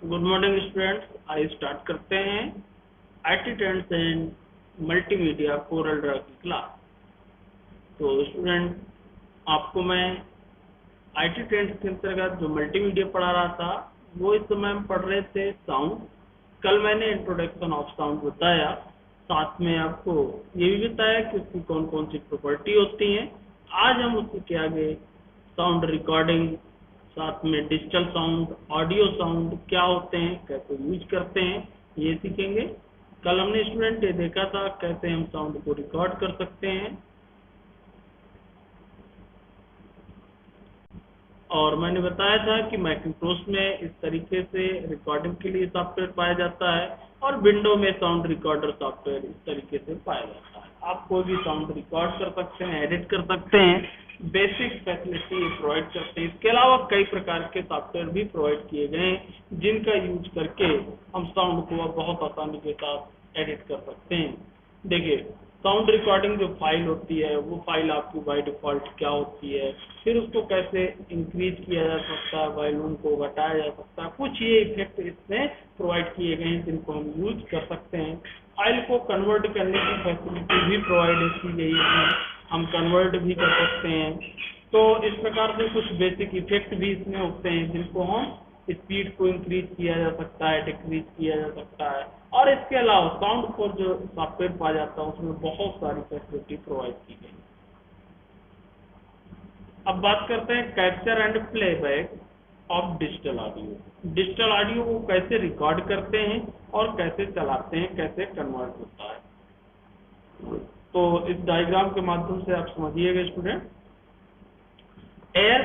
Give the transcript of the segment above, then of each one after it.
Good morning students, आइए start करते हैं IT trends and multimedia Corel Draw की क्लास। तो स्टूडेंट, आपको मैं IT ट्रेंड्स के अंतर्गत जो मल्टीमीडिया पढ़ा रहा था वो इस समय हम पढ़ रहे थे साउंड। कल मैंने इंट्रोडक्शन ऑफ साउंड बताया, साथ में आपको ये भी बताया कि उसकी कौन कौन सी प्रॉपर्टी होती हैं। आज हम उसी के आगे साउंड रिकॉर्डिंग, साथ में डिजिटल साउंड, ऑडियो साउंड क्या होते हैं, कैसे यूज करते हैं, ये सीखेंगे। कल हमने स्टूडेंट ये देखा था कैसे हम साउंड को रिकॉर्ड कर सकते हैं, और मैंने बताया था कि मैकिन्टोश में इस तरीके से रिकॉर्डिंग के लिए सॉफ्टवेयर पाया जाता है और विंडो में साउंड रिकॉर्डर सॉफ्टवेयर इस तरीके से पाया जाता है। आप कोई भी साउंड रिकॉर्ड कर सकते हैं, एडिट कर सकते हैं, बेसिक फैसिलिटी प्रोवाइड करते हैं। इसके अलावा कई प्रकार के सॉफ्टवेयर भी प्रोवाइड किए गए हैं जिनका यूज करके हम साउंड को बहुत आसानी के साथ एडिट कर सकते हैं। देखिए, साउंड रिकॉर्डिंग जो फाइल होती है वो फाइल आपकी बाय डिफॉल्ट क्या होती है, फिर उसको कैसे इंक्रीज किया जा सकता है, वॉल्यूम को घटाया जा सकता है, कुछ ये इफेक्ट इसमें प्रोवाइड किए गए हैं जिनको हम यूज कर सकते हैं। फाइल को कन्वर्ट करने की फैसिलिटी भी प्रोवाइड की गई है, हम कन्वर्ट भी कर सकते हैं। तो इस प्रकार से कुछ बेसिक इफेक्ट भी इसमें होते हैं जिनको हम स्पीड को इंक्रीज किया जा सकता है, डिक्रीज किया जा सकता है। और इसके अलावा साउंड को जो सॉफ्टवेयर पाया जाता है उसमें बहुत सारी फैसिलिटी प्रोवाइड की गई। अब बात करते हैं capture and playback of digital audio. Digital audio को कैसे रिकॉर्ड करते हैं और कैसे चलाते हैं, कैसे कन्वर्ट होता है। तो इस डायग्राम के माध्यम से आप समझिएगा स्टूडेंट। एयर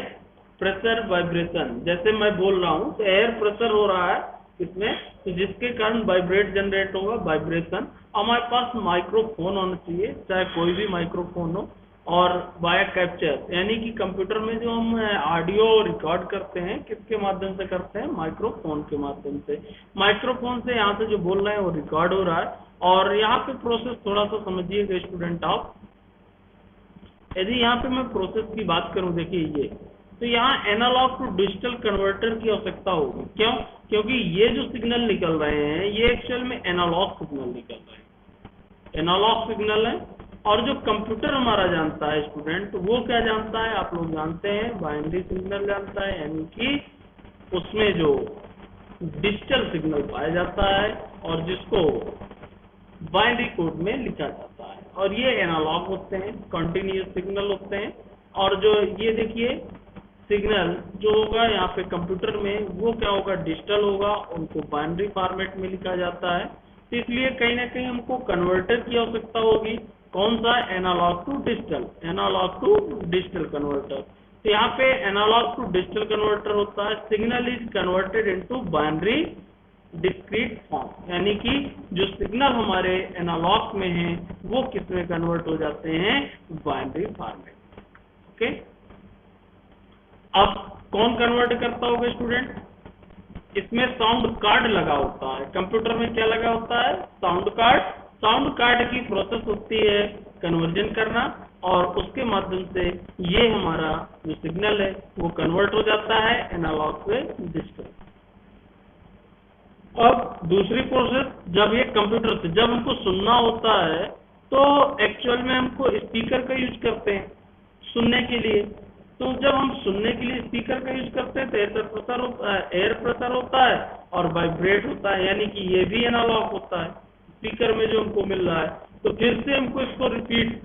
प्रेशर वाइब्रेशन, जैसे मैं बोल रहा हूँ तो एयर प्रेशर हो रहा है इसमें, तो जिसके कारण वाइब्रेट जनरेट होगा, वाइब्रेशन। हमारे पास माइक्रोफोन होना चाहिए, चाहे कोई भी माइक्रोफोन हो, और वाया कैप्चर यानी कि कंप्यूटर में जो हम ऑडियो रिकॉर्ड करते हैं किसके माध्यम से करते हैं, माइक्रोफोन के माध्यम से। माइक्रोफोन से यहाँ से जो बोल रहे हैं वो रिकॉर्ड हो रहा है। और यहाँ पे प्रोसेस थोड़ा सा समझिएगा स्टूडेंट आप। यदि यहाँ पे मैं प्रोसेस की बात करूं, देखिए ये तो यहाँ एनालॉग टू डिजिटल कन्वर्टर की आवश्यकता होगी। क्यों? क्योंकि ये जो सिग्नल निकल रहे हैं ये एक्चुअल में एनालॉग सिग्नल निकल रहे हैं, एनालॉग सिग्नल है। और जो कंप्यूटर हमारा जानता है स्टूडेंट, वो क्या जानता है, आप लोग जानते हैं, बाइनरी सिग्नल जानता है, यानी कि उसमें जो डिजिटल सिग्नल पाया जाता है और जिसको बाइनरी कोड में लिखा जाता है, और ये एनालॉग होते हैं, कंटिन्यूअस सिग्नल होते हैं। और जो ये देखिए सिग्नल जो होगा यहाँ पे कंप्यूटर में, वो क्या होगा, डिजिटल होगा, उनको बाइनरी फॉर्मेट में लिखा जाता है। तो इसलिए कहीं ना कहीं हमको कन्वर्टर की आवश्यकता होगी। कौन सा, analogue to digital, analogue to digital converter. तो यहाँ पे एनालॉग टू डिजिटल कन्वर्टर होता है, signal is converted into binary discrete form, यानी कि जो सिग्नल हमारे एनालॉग में हैं वो किस में कन्वर्ट हो जाते हैं, बाइनरी फॉर्मेट। ओके, अब कौन कन्वर्ट करता होगा स्टूडेंट, इसमें साउंड कार्ड लगा होता है। कंप्यूटर में क्या लगा होता है, साउंड कार्ड। साउंड कार्ड की प्रोसेस होती है कन्वर्जन करना, और उसके माध्यम से ये हमारा जो सिग्नल है वो कन्वर्ट हो जाता है एनालॉग से डिजिटल। अब दूसरी प्रोसेस, जब ये कंप्यूटर से जब हमको सुनना होता है तो एक्चुअल में हमको स्पीकर का यूज करते हैं सुनने के लिए। तो जब हम सुनने के लिए स्पीकर का यूज करते हैं तो एयर प्रेशर होता है और वाइब्रेट होता है, यानी कि ये भी एनालॉग होता है स्पीकर में जो हमको मिल रहा है। तो फिर से हमको इसको रिपीट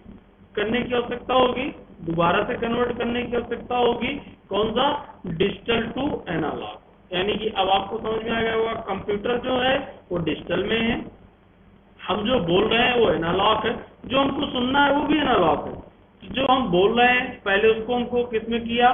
करने की आवश्यकता होगी, दोबारा से कन्वर्ट करने की आवश्यकता होगी। कौन सा, डिजिटल टू एनालॉग, यानी कि अब आपको समझ में आ गया होगा, कंप्यूटर जो है वो डिजिटल में है, हम जो बोल रहे हैं वो एनालॉग है, जो हमको सुनना है वो भी एनालॉग है। जो हम बोल रहे हैं पहले उसको हमको किस में किया,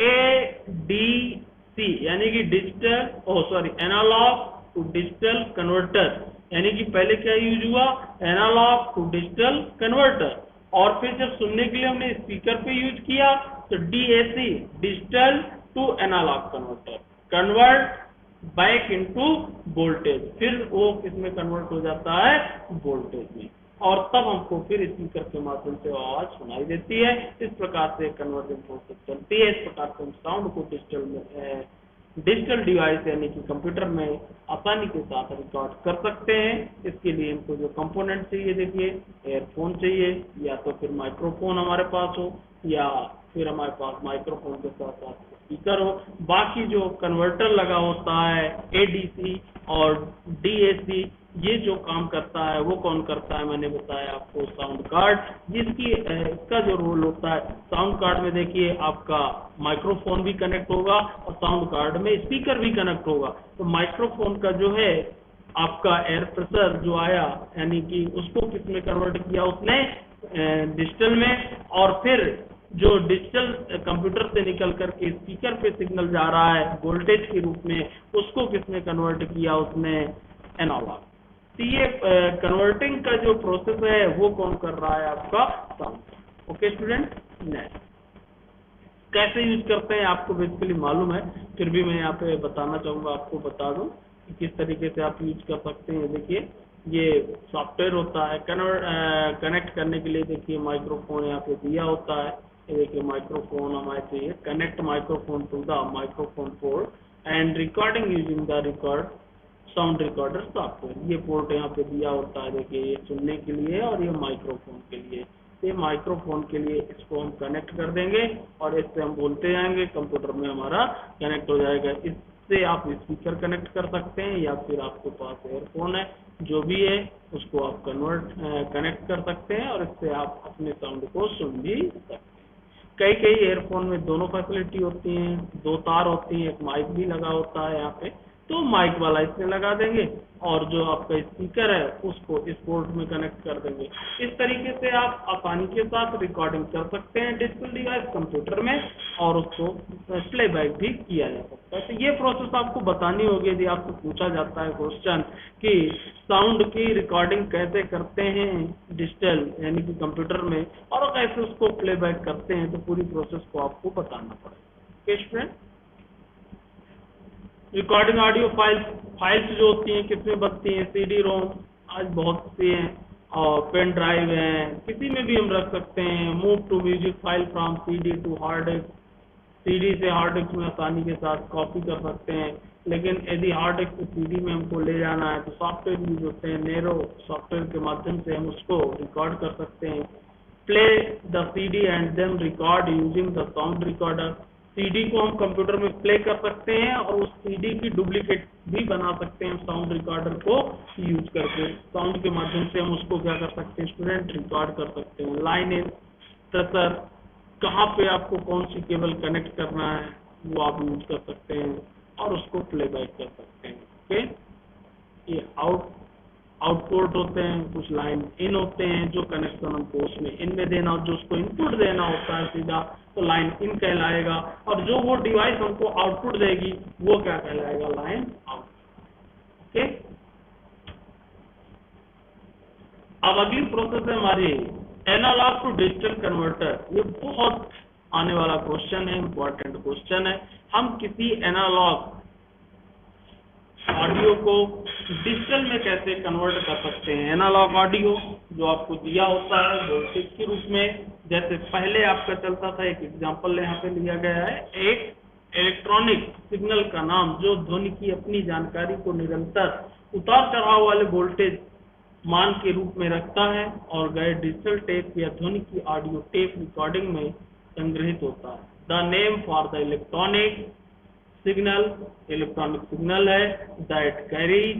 ADC, यानी कि digital analogue to digital converter, यानी कि पहले क्या यूज हुआ, एनालॉग टू डिजिटल कन्वर्टर। और फिर जब सुनने के लिए हमने स्पीकर पे यूज किया तो DAC, digital to analogue converter, convert back into voltage, फिर वो किसमें कन्वर्ट हो जाता है, वोल्टेज में, और तब हमको फिर स्पीकर के माध्यम से आवाज सुनाई देती है। इस प्रकार से कन्वर्जन प्रोसेस चलती है। इस प्रकार से हम साउंड को डिजिटल में डिजिटल डिवाइस यानी कि कंप्यूटर में आसानी के साथ रिकॉर्ड कर सकते हैं। इसके लिए हमको जो कंपोनेंट चाहिए, देखिए एयरफोन चाहिए, या तो फिर माइक्रोफोन हमारे पास हो, या फिर हमारे पास माइक्रोफोन के साथ साथ स्पीकर हो। बाकी जो कन्वर्टर लगा होता है एडीसी और डीएसी, ये जो काम करता है वो कौन करता है, मैंने बताया आपको साउंड कार्ड। इसका जो रोल होता है साउंड कार्ड में, देखिए आपका माइक्रोफोन भी कनेक्ट होगा और साउंड कार्ड में स्पीकर भी कनेक्ट होगा। तो माइक्रोफोन का जो है आपका एयर प्रेशर जो आया, यानी कि उसको किसमें कन्वर्ट किया उसने, डिजिटल में। और फिर जो डिजिटल कंप्यूटर से निकल करके स्पीकर पे सिग्नल जा रहा है वोल्टेज के रूप में, उसको किसमें कन्वर्ट किया उसने, एनालॉग। तो ये कन्वर्टिंग का जो प्रोसेस है वो कौन कर रहा है, आपका साउंड। ओके स्टूडेंट, नेक्स्ट कैसे यूज करते हैं आपको बेसिकली मालूम है, फिर भी मैं यहाँ पे बताना चाहूंगा, आपको बता दूं कि किस तरीके से आप यूज कर सकते हैं। देखिए ये सॉफ्टवेयर होता है कनेक्ट करने के लिए। देखिए माइक्रोफोन यहाँ पे दिया होता है, ये देखिए माइक्रोफोन हमारे चाहिए, connect microphone to the microphone port and recording using the record sound recorder software. ये पोर्ट यहाँ पे दिया होता है, देखिए ये सुनने के लिए और ये माइक्रोफोन के लिए। ये माइक्रोफोन के लिए इसको हम कनेक्ट कर देंगे और इससे हम बोलते जाएंगे, कंप्यूटर में हमारा कनेक्ट हो जाएगा। इससे आप स्पीकर कनेक्ट कर सकते हैं, या फिर आपके पास एयरफोन है, जो भी है उसको आप कनेक्ट कर सकते हैं और इससे आप अपने साउंड को सुन भी सकते हैं। कई एयरफोन में दोनों फैसिलिटी होती हैं, दो तार होती हैं, एक माइक भी लगा होता है यहाँ पे, तो माइक वाला इसमें लगा देंगे और जो आपका स्पीकर है उसको इस पोर्ट में कनेक्ट कर देंगे। इस तरीके से आप आसानी के साथ रिकॉर्डिंग कर सकते हैं डिजिटल डिवाइस कंप्यूटर में, और उसको प्लेबैक भी किया जा सकता है। तो ये प्रोसेस आपको बतानी होगी यदि आपको पूछा जाता है क्वेश्चन कि साउंड की रिकॉर्डिंग कैसे करते हैं डिजिटल यानी कि कंप्यूटर में, और कैसे उसको प्लेबैक करते हैं, तो पूरी प्रोसेस को आपको बताना पड़ेगा। स्टूडेंट, रिकॉर्डिंग ऑडियो फाइल्स जो होती हैं किसमें बनती हैं, सीडी रोम आज बहुत सी हैं, और पेन ड्राइव है, किसी में भी हम रख सकते हैं। Move to music file from CD to hard disk, CD से हार्ड डिस्क में आसानी के साथ कॉपी कर सकते हैं। लेकिन यदि हार्ड डिस्क से सीडी में हमको ले जाना है तो सॉफ्टवेयर यूज होते हैं, नेरो सॉफ्टवेयर के माध्यम से हम उसको रिकॉर्ड कर सकते हैं। Play the CD and then record using the sound recorder, CD को हम कंप्यूटर में प्ले कर सकते हैं और उस सीडी की डुप्लीकेट भी बना सकते हैं साउंड रिकॉर्डर को यूज करके। साउंड के माध्यम से हम उसको क्या कर सकते हैं स्टूडेंट, रिकॉर्ड कर सकते हैं। लाइन इन प्रेशर, कहाँ पे आपको कौन सी केबल कनेक्ट करना है वो आप यूज कर सकते हैं और उसको प्लेबैक कर सकते हैं। ओके, ये आउटपुट होते हैं, कुछ लाइन इन होते हैं जो कनेक्शन हमको उसमें इनमें देना, जो उसको इनपुट देना होता है सीधा, तो लाइन इन कहलाएगा, और जो वो डिवाइस हमको आउटपुट देगी वो क्या कहलाएगा, लाइन आउट। ओके, अब अगली प्रोसेस है हमारी एनालॉग टू डिजिटल कन्वर्टर। ये बहुत आने वाला क्वेश्चन है, इंपॉर्टेंट क्वेश्चन है। हम किसी एनालॉग ऑडियो को डिजिटल में कैसे कन्वर्ट कर सकते हैं। एनालॉग ऑडियो जो आपको दिया होता है वोल्टेज के रूप में, जैसे पहले आपका चलता था, एक एग्जांपल यहाँ पे लिया गया है, एक इलेक्ट्रॉनिक सिग्नल का नाम जो ध्वनि की अपनी जानकारी को निरंतर उतार चढ़ाव वाले वोल्टेज मान के रूप में रखता है और गए डिजिटल टेप या ध्वनि की ऑडियो टेप रिकॉर्डिंग में संग्रहित होता है। The name for the electronic signal है दैट कैरीज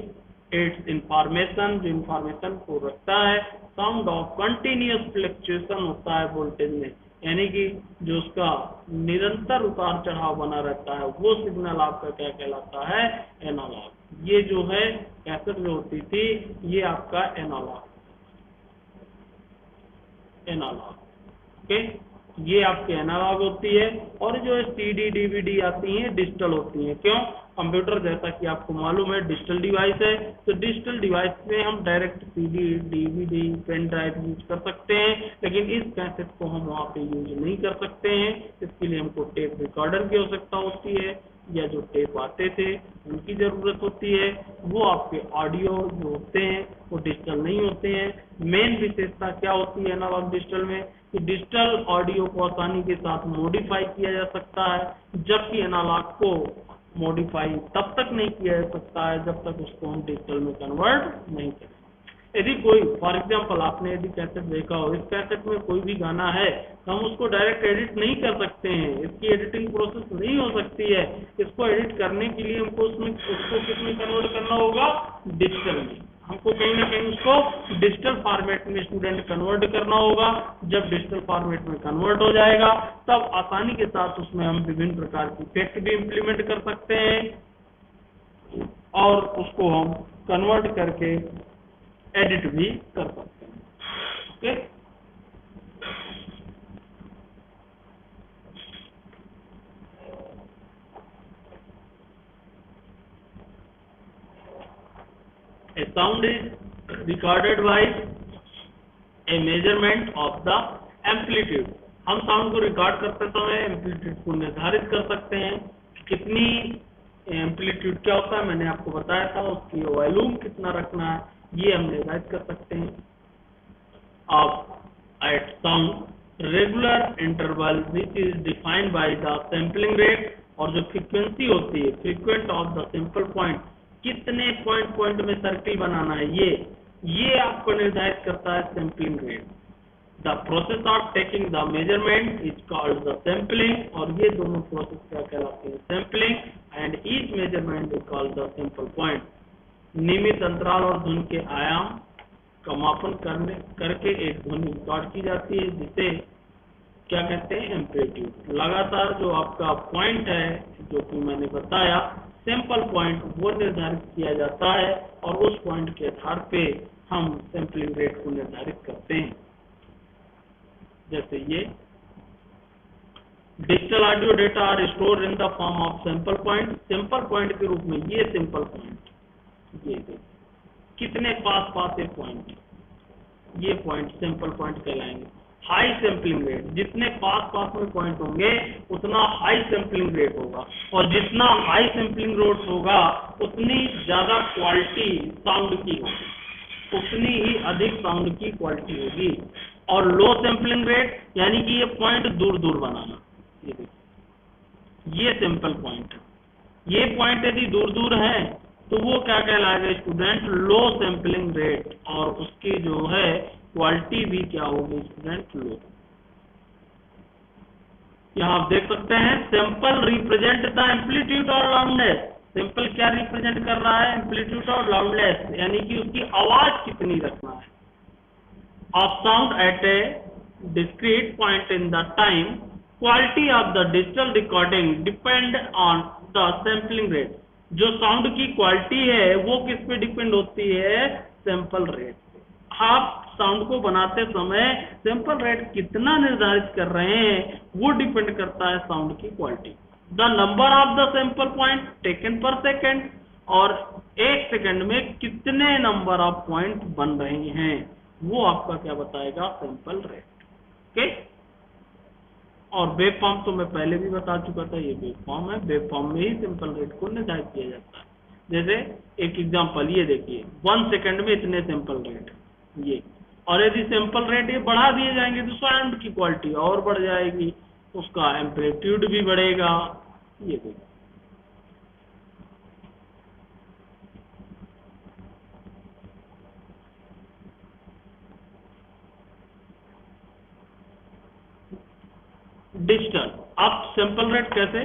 इट्स इंफॉर्मेशन, जो इंफॉर्मेशन को रखता है। साउंड ऑफ कंटिन्यूअस फ्लक्चुएशन होता है वोल्टेज में, यानी कि जो उसका निरंतर उतार चढ़ाव बना रहता है वो सिग्नल आपका क्या कहलाता है, एनालॉग। ये जो है कैसेट जो होती थी ये आपका एनालॉग। ओके, ये आपके एनालॉग होती है, और जो सीडी डीवीडी आती हैं डिजिटल होती हैं। क्यों, कंप्यूटर जैसा कि आपको मालूम है डिजिटल डिवाइस है, तो डिजिटल डिवाइस में हम direct CD DVD pen drive use कर सकते हैं, लेकिन इस कैसेट को हम वहाँ पे यूज नहीं कर सकते हैं। इसके लिए हमको टेप रिकॉर्डर की आवश्यकता होती है, या जो टेप आते थे उनकी जरूरत होती है। वो आपके ऑडियो जो होते हैं वो डिजिटल नहीं होते हैं। मेन विशेषता क्या होती है एनालॉग डिजिटल में, कि डिजिटल ऑडियो को आसानी के साथ मॉडिफाई किया जा सकता है, जबकि एनालॉग को मॉडिफाई तब तक नहीं किया जा सकता है जब तक उसको हम डिजिटल में कन्वर्ट नहीं करें। यदि कोई फॉर एग्जांपल आपने यदि कैसेट देखा हो, इस कैसेट में कोई भी गाना है तो हम उसको डायरेक्ट एडिट नहीं कर सकते हैं, इसकी एडिटिंग प्रोसेस नहीं हो सकती है। इसको एडिट करने के लिए हमको उसको किसमें कन्वर्ट करना होगा, डिजिटल में। हमको कहीं ना कहीं उसको डिजिटल फॉर्मेट में स्टूडेंट कन्वर्ट करना होगा। जब डिजिटल फॉर्मेट में कन्वर्ट हो जाएगा तब आसानी के साथ उसमें हम विभिन्न प्रकार की इफेक्ट भी इम्प्लीमेंट कर सकते हैं और उसको हम कन्वर्ट करके एडिट भी कर सकते हैं। Okay, a sound is recorded by a measurement of the amplitude। हम साउंड को रिकॉर्ड करते समय एम्पलीट्यूड को निर्धारित कर सकते हैं। कितनी एम्पलीट्यूड क्या होता है मैंने आपको बताया था, उसकी वॉल्यूम कितना रखना है ये हम निर्धारित कर सकते हैं। अब at sound regular interval which is defined by the sampling rate, और जो फ्रीक्वेंसी होती है frequent of the simple point, कितने पॉइंट में सर्किल बनाना है ये आपको निर्धारित करता है sampling rate. The process of taking the measurement is called the sampling, और ये दोनों प्रोसेस क्या कहलाते हैं, sampling, and each measurement is called the simple point. नियमित अंतराल और धुन के आयाम का मापन करके एक ध्वनि रिकॉर्ड की जाती है जिसे क्या कहते हैं, एम्पलीट्यूड। लगातार जो आपका पॉइंट है जो कि मैंने बताया सैंपल पॉइंट, वो निर्धारित किया जाता है और उस पॉइंट के आधार पे हम सैंपलिंग रेट को निर्धारित करते हैं। जैसे ये digital audio data are store in the form of sample point, sample point के रूप में ये सैंपल पॉइंट, ये कितने पास है पॉइंट, ये पॉइंट सैंपल पॉइंट कहलाएंगे। हाई सैंपलिंग रेट, जितने पास में पॉइंट होंगे उतना हाई सैंपलिंग रेट होगा, और जितना हाई सैंपलिंग रेट होगा उतनी ज्यादा क्वालिटी साउंड की होगी, उतनी ही अधिक साउंड की क्वालिटी होगी। और लो सैंपलिंग रेट यानी कि ये पॉइंट दूर बनाना, ये सैंपल पॉइंट, ये पॉइंट यदि दूर है तो वो क्या कहलाएगा स्टूडेंट, लो सैंपलिंग रेट, और उसकी जो है क्वालिटी भी क्या होगी स्टूडेंट, लो। यहाँ आप देख सकते हैं सैंपल रिप्रेजेंट द एम्पलीट्यूड और लाउडनेस। सैंपल क्या रिप्रेजेंट कर रहा है, एम्पलीट्यूड और लाउडनेस, यानी कि उसकी आवाज कितनी रखना है। Of sound eight A discrete point in the time, quality of the digital recording depend on the sampling rate. जो साउंड की क्वालिटी है वो किस पे डिपेंड होती है, सैंपल रेट पे। आप साउंड को बनाते समय सैंपल रेट कितना निर्धारित कर रहे हैं वो डिपेंड करता है साउंड की quality. The number of the sample point taken पर सेकेंड, और एक सेकेंड में कितने नंबर ऑफ पॉइंट बन रहे हैं वो आपका क्या बताएगा, सैंपल रेट। ओके, और वेब फॉर्म तो मैं पहले भी बता चुका था, ये वेब फॉर्म है, वेब फॉर्म में ही सिंपल रेट को निर्धारित किया जाता है। जैसे एक एग्जांपल ये देखिए, 1 सेकंड में इतने सिंपल रेट ये, और यदि सिंपल रेट ये बढ़ा दिए जाएंगे तो साउंड की क्वालिटी और बढ़ जाएगी, उसका एम्पलीट्यूड भी बढ़ेगा। ये देखिए डिजिटल, अब सैंपल रेट कैसे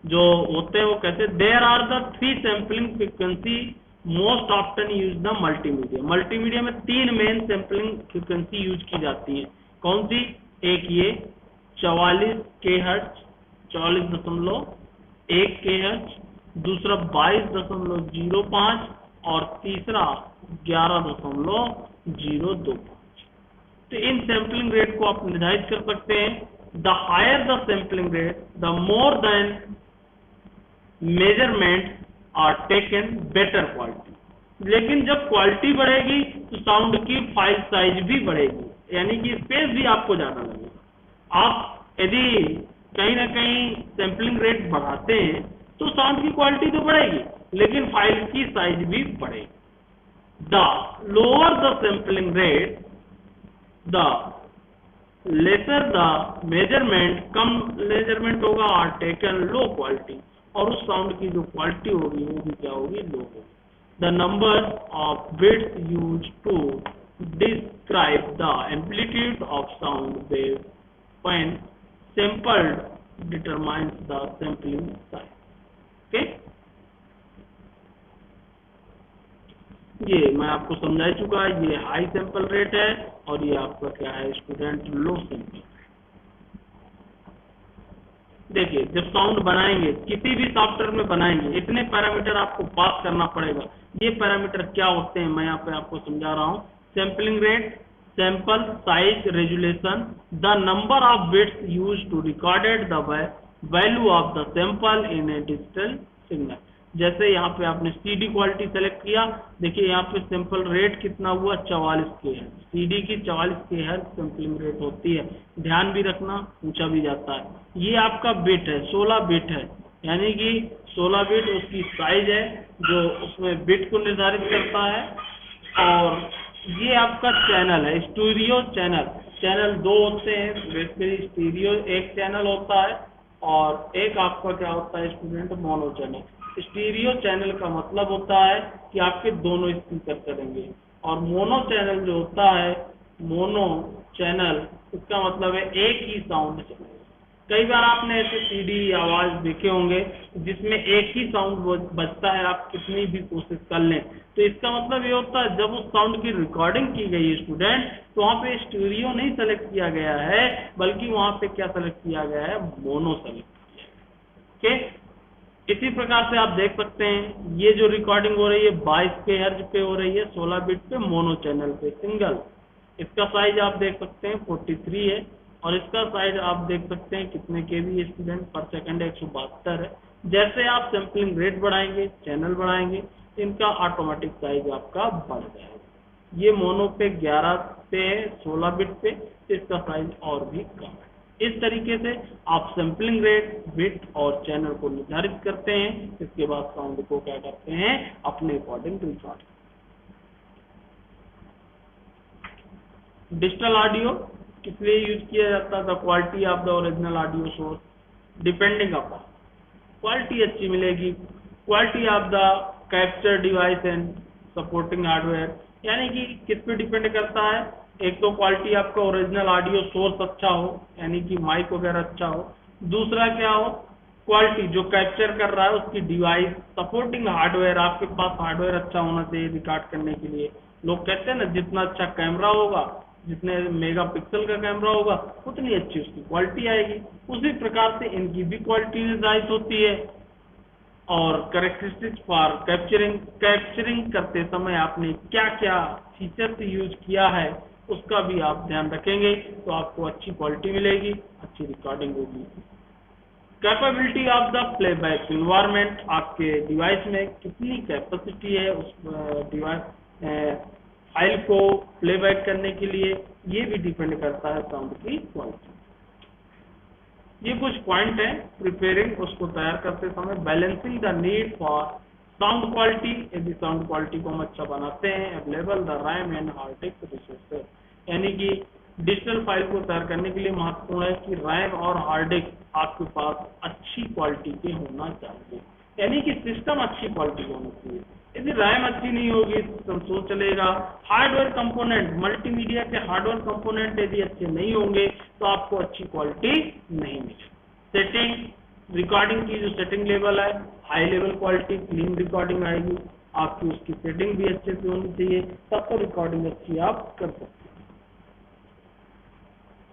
जो होते हैं वो कैसे, there are the 3 sampling frequency most often use the multimedia. Multimedia में 3 मेन सैंपलिंग फ्रीक्वेंसी यूज की जाती है। कौन सी, एक ये 44 kHz 44.1 kHz, दूसरा 22.05 और तीसरा 11.025। तो इन सैंपलिंग रेट को आप निर्धारित कर सकते हैं। The higher the sampling rate the more than measurement are taken better quality. लेकिन जब क्वालिटी बढ़ेगी तो साउंड की फाइल साइज भी बढ़ेगी, यानी कि स्पेस भी आपको ज्यादा लगेगा। आप यदि कहीं ना कहीं सैंपलिंग रेट बढ़ाते हैं तो साउंड की क्वालिटी तो बढ़ेगी लेकिन फाइल की साइज भी बढ़ेगी। The lower the sampling rate the lesser the measurement, come measurement होगा और टेकन लो क्वालिटी, और उस साउंड की जो क्वालिटी होगी वो भी क्या होगी, लो होगी। The number of bits use to describe the amplitude of sound wave when sampled determines the sampling size. Okay, ये मैं आपको समझा चुका है। ये हाई सैंपल रेट है और ये आपका क्या है स्टूडेंट, लो सैंपल। देखिए जब साउंड बनाएंगे किसी भी सॉफ्टवेयर में बनाएंगे, इतने पैरामीटर आपको पास करना पड़ेगा। ये पैरामीटर क्या होते हैं मैं यहाँ पे आपको समझा रहा हूँ। Sampling rate, sample size, resolution, the number of bits use to recorded the value of the sample in a digital signal. जैसे यहाँ पे आपने सीडी क्वालिटी सेलेक्ट किया, देखिए यहाँ पे सैंपल रेट कितना हुआ, 44 के है। सीडी की 44 के है सैंपलिंग रेट होती है। ध्यान भी रखना, पूछा भी जाता है। ये आपका बिट है, 16 बिट है, यानी कि 16 बिट उसकी साइज है जो उसमें बिट को निर्धारित करता है। और ये आपका चैनल है, स्टीरियो चैनल। चैनल दो होते हैं बेसिकली, स्टीरियो एक चैनल होता है और एक आपका क्या होता है student, mono channel. Stereo channel का मतलब होता है कि आपके दोनों स्पीकर चलेंगे, और मोनो चैनल जो होता है, मोनो चैनल इसका मतलब है एक ही साउंड चलेगा। कई बार आपने ऐसे सीडी आवाज देखे होंगे जिसमें एक ही साउंड बजता है, आप कितनी भी कोशिश कर लें। तो इसका मतलब ये होता है जब उस साउंड की रिकॉर्डिंग की गई है स्टूडेंट, तो वहाँ पे स्टीरियो नहीं सेलेक्ट किया गया है, बल्कि वहाँ पे क्या सेलेक्ट किया गया है, मोनो सेलेक्ट किया गया है। ओके, इसी प्रकार से आप देख सकते हैं ये जो रिकॉर्डिंग हो रही है 22 के हर्ज पे हो रही है, 16 बिट पे, मोनो चैनल पे, सिंगल। इसका साइज आप देख सकते हैं 43 है, और इसका साइज आप देख सकते हैं कितने केबी स्टूडेंट पर सेकंड, 172 है। जैसे आप सैंपलिंग रेट बढ़ाएंगे, चैनल बढ़ाएंगे, इनका ऑटोमेटिक साइज आपका बढ़ जाएगा। ये मोनो पे 11 पे है, 16 बिट पे, इसका साइज और भी कम है। इस तरीके से आप सैंपलिंग रेट, बिट और चैनल को निर्धारित करते हैं। इसके बाद साउंड को क्या करते हैं, अपने अकॉर्डिंग रिकॉर्ड। डिजिटल ऑडियो किस लिए यूज किया जाता है, the quality of the original audio source depending upon. Quality अच्छी मिलेगी, quality of the capture device and supporting hardware, यानी कि किस पे डिपेंड करता है। एक तो क्वालिटी आपका ओरिजिनल ऑडियो सोर्स अच्छा हो, यानी कि माइक वगैरह अच्छा हो। दूसरा क्या हो, क्वालिटी जो कैप्चर कर रहा है उसकी डिवाइस, सपोर्टिंग हार्डवेयर, आपके पास हार्डवेयर अच्छा होना चाहिए रिकॉर्ड करने के लिए। लोग कहते हैं ना जितना अच्छा कैमरा होगा, जितने मेगापिक्सल का कैमरा होगा, उतनी अच्छी उसकी क्वालिटी आएगी। उसी प्रकार से इनकी भी क्वालिटी निर्धारित होती है। और कैरेक्टरिस्टिक्स फॉर कैप्चरिंग करते समय आपने क्या क्या फीचर्स यूज किया है उसका भी आप ध्यान रखेंगे, तो आपको अच्छी क्वालिटी मिलेगी, अच्छी रिकॉर्डिंग होगी। Capability of the playback environment, आपके डिवाइस में कितनी कैपेसिटी है उस डिवाइस फाइल को प्लेबैक करने के लिए, ये भी डिपेंड करता है साउंड की क्वालिटी। ये कुछ पॉइंट है प्रिपेयरिंग, उसको तैयार करते समय। Balancing the need for sound quality, यदि साउंड क्वालिटी को हम अच्छा बनाते हैं। Available the RAM and hard disk resources, यानी कि डिजिटल फाइल को तैयार करने के लिए महत्वपूर्ण है कि रैम और हार्ड डिस्क आपके पास अच्छी क्वालिटी के होना चाहिए, यानी कि सिस्टम अच्छी क्वालिटी का होना चाहिए। यदि रैम अच्छी नहीं होगी सिस्टम स्लो चलेगा। हार्डवेयर कंपोनेंट, मल्टीमीडिया के हार्डवेयर कंपोनेंट यदि अच्छे नहीं होंगे तो आपको अच्छी क्वालिटी नहीं मिलेगी। सेटिंग, रिकॉर्डिंग की जो सेटिंग लेवल है, high level quality clean recording आएगी। आपकी उसकी सेटिंग भी अच्छे से होनी चाहिए, तब तो रिकॉर्डिंग अच्छी आप कर सकते हैं।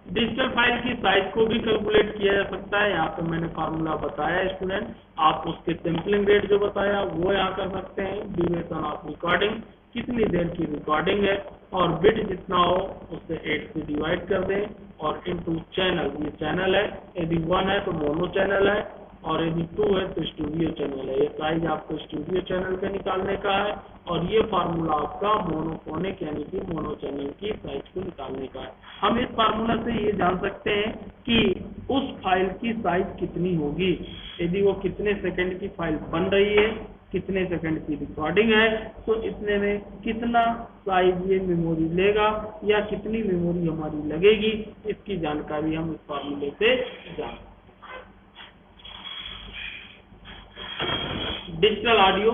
डिजिटल फाइल की साइज को भी कैलकुलेट किया जा सकता है। यहाँ पे मैंने फार्मूला बताया स्टूडेंट, आप उसके सैंपलिंग रेट जो बताया वो यहाँ कर सकते हैं। ड्यूरेशन ऑफ रिकॉर्डिंग, कितनी देर की रिकॉर्डिंग है, और बिट जितना हो उससे 8 से डिवाइड कर दें, और इनटू चैनल, ये चैनल है, यदि 1 है तो मोनो चैनल है, और यदि 2 है तो स्टूडियो चैनल है। ये साइज आपको स्टूडियो चैनल का निकालने का है, और ये फार्मूला आपका मोनोफोनिक यानी कि मोनो चैनल की साइज को निकालने का है। हम इस फार्मूला से ये जान सकते हैं कि उस फाइल की साइज कितनी होगी, यदि वो कितने सेकंड की फाइल बन रही है, कितने सेकंड की रिकॉर्डिंग है, तो इतने में कितना साइज ये मेमोरी लेगा या कितनी मेमोरी हमारी लगेगी, इसकी जानकारी हम इस फार्मूले से जान सकते हैं। डिजिटल ऑडियो,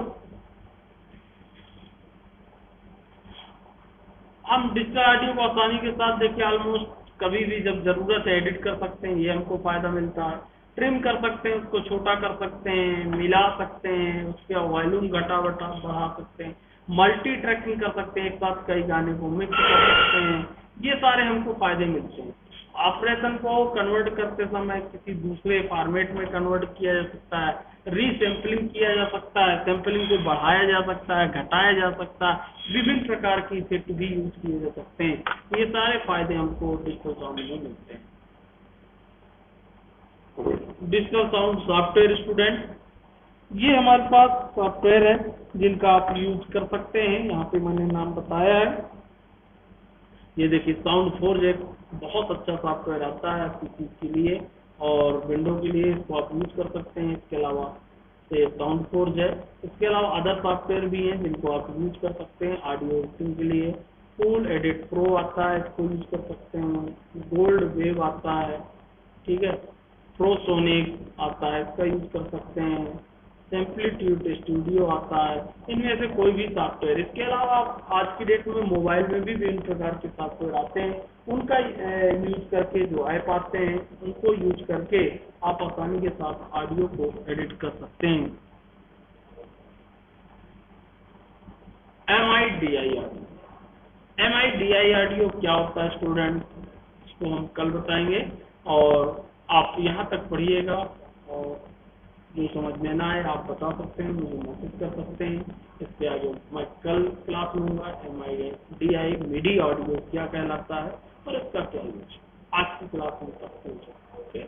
हम डिजिटल ऑडियो को आसानी के साथ देखिए ऑलमोस्ट कभी भी जब जरूरत है एडिट कर सकते हैं, ये हमको फायदा मिलता है। ट्रिम कर सकते हैं, उसको छोटा कर सकते हैं, मिला सकते हैं, उसका वॉल्यूम घटा बढ़ा बढ़ा सकते हैं, मल्टी ट्रैकिंग कर सकते हैं, एक साथ कई गाने को मिक्स कर सकते हैं, ये सारे हमको फायदे मिलते हैं। ऑपरेशन को कन्वर्ट करते समय किसी दूसरे फॉर्मेट में कन्वर्ट किया जा सकता है, रीसैम्पलिंग किया जा सकता है, सैम्पलिंग को बढ़ाया जा सकता है, घटाया जा सकता है, विभिन्न प्रकार की इफेक्ट भी यूज किए जा सकते हैं। ये सारे फायदे हमको डिजिटल साउंड में मिलते हैं। डिजिटल साउंड सॉफ्टवेयर स्टूडेंट, ये हमारे पास सॉफ्टवेयर है जिनका आप यूज कर सकते हैं। यहाँ पे मैंने नाम बताया है, ये देखिए साउंड फोर्ज एक बहुत अच्छा सॉफ्टवेयर आता है पीसी के लिए और विंडो के लिए, इसको आप यूज कर सकते हैं। इसके अलावा ये साउंड फोर्ज है, इसके अलावा अदर सॉफ्टवेयर भी हैं जिनको आप यूज कर सकते हैं ऑडियो एडिटिंग के लिए। कूल एडिट प्रो आता है, इसको यूज कर सकते हैं। गोल्ड वेव आता है, ठीक है, प्रोसोनिक आता है, इसका यूज कर सकते हैं। सैम्पलीट्यूड स्टूडियो आता है, इनमें से कोई भी सॉफ्टवेयर। इसके अलावा आप आज की डेट में मोबाइल में भी विभिन्न प्रकार के सॉफ्टवेयर आते हैं, उनका यूज करके, जो ऐप आते हैं उनको यूज करके आप आसानी के साथ ऑडियो को एडिट कर सकते हैं। MIDI ऑडियो, MIDI ऑडियो क्या होता है स्टूडेंट, इसको हम कल बताएंगे और आप यहाँ तक पढ़िएगा और जो समझ में ना आए आप बता सकते हैं, मुझे मैसेज कर सकते हैं। इसके आगे मैं कल क्लास लूँगा MIDI मिडी ऑडियो क्या कहलाता है और इसका क्या यूज। आज की क्लास में तक ओके।